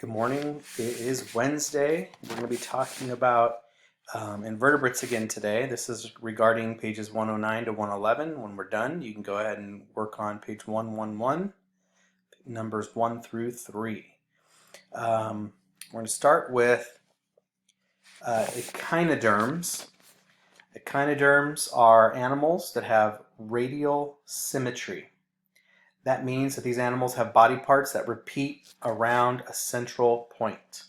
Good morning. It is Wednesday. We're going to be talking about invertebrates again today. This is regarding pages 109 to 111. When we're done, you can go ahead and work on page 111, numbers 1 through 3. We're going to start with echinoderms. Echinoderms are animals that have radial symmetry. That means that these animals have body parts that repeat around a central point.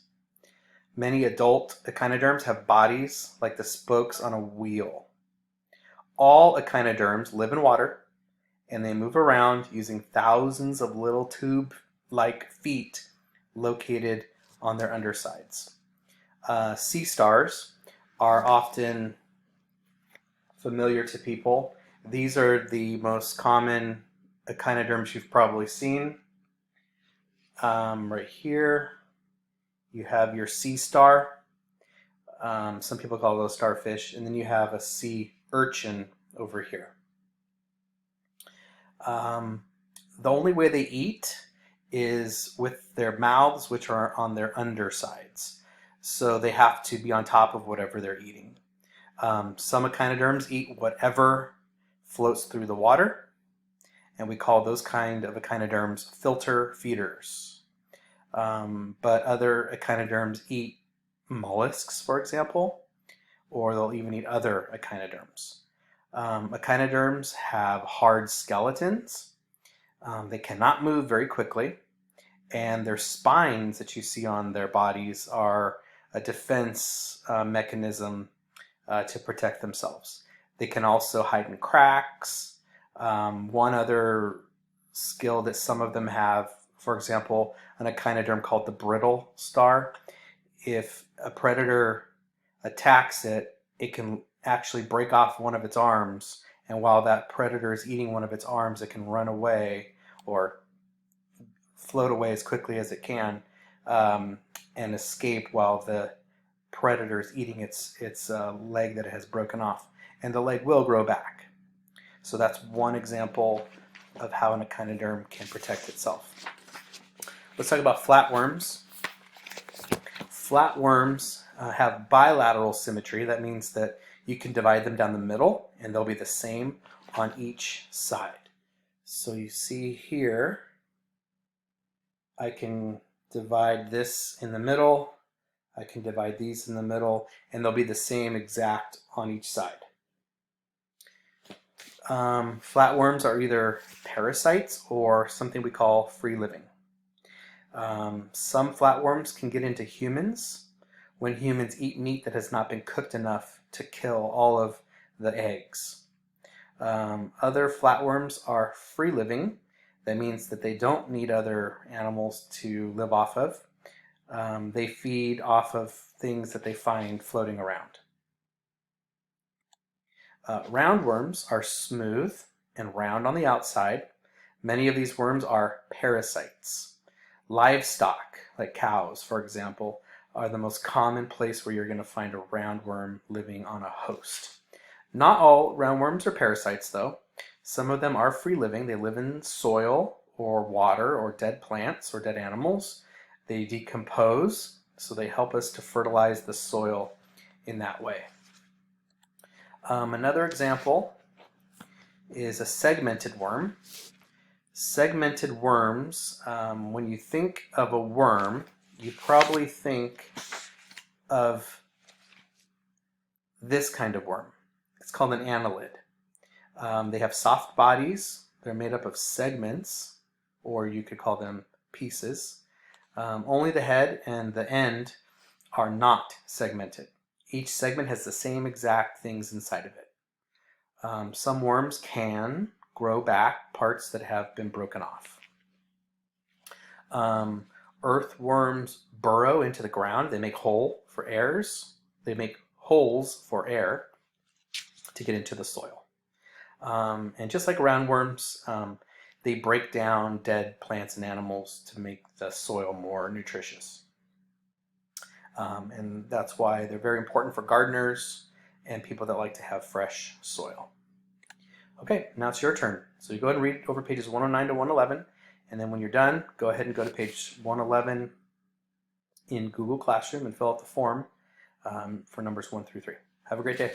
Many adult echinoderms have bodies like the spokes on a wheel. All echinoderms live in water, and they move around using thousands of little tube-like feet located on their undersides. Sea stars are often familiar to people. These are the most common echinoderms you've probably seen. Right here, you have your sea star. Some people call those starfish. And then you have a sea urchin over here. The only way they eat is with their mouths, which are on their undersides. So they have to be on top of whatever they're eating. Some echinoderms eat whatever floats through the water, and we call those kind of echinoderms filter feeders. But other echinoderms eat mollusks, for example, or they'll even eat other echinoderms. Echinoderms have hard skeletons. They cannot move very quickly, and their spines that you see on their bodies are a defense mechanism to protect themselves. They can also hide in cracks. One other skill that some of them have, for example, an echinoderm called the brittle star. If a predator attacks it, it can actually break off one of its arms, and while that predator is eating one of its arms, it can run away or float away as quickly as it can and escape while the predator is eating its leg that it has broken off. And the leg will grow back. So that's one example of how an echinoderm can protect itself. Let's talk about flatworms. Flatworms have bilateral symmetry. That means that you can divide them down the middle and they'll be the same on each side. So you see here, I can divide this in the middle, I can divide these in the middle, and they'll be the same exact on each side. Flatworms are either parasites or something we call free living. Some flatworms can get into humans when humans eat meat that has not been cooked enough to kill all of the eggs. Other flatworms are free living. That means that they don't need other animals to live off of. They feed off of things that they find floating around. Roundworms are smooth and round on the outside. Many of these worms are parasites. Livestock, like cows, for example, are the most common place where you're going to find a roundworm living on a host. Not all roundworms are parasites, though. Some of them are free living. They live in soil or water or dead plants or dead animals. They decompose, so they help us to fertilize the soil in that way. Another example is a segmented worm. Segmented worms, when you think of a worm, you probably think of this kind of worm. It's called an annelid. They have soft bodies. They're made up of segments, or you could call them pieces. Only the head and the end are not segmented. Each segment has the same exact things inside of it. Some worms can grow back parts that have been broken off. Earthworms burrow into the ground. They make holes for air to get into the soil. And just like roundworms, they break down dead plants and animals to make the soil more nutritious. And that's why they're very important for gardeners and people that like to have fresh soil. Okay, now it's your turn. So you go ahead and read over pages 109 to 111, and then when you're done, go ahead and go to page 111 in Google Classroom and fill out the form for numbers 1 through 3. Have a great day.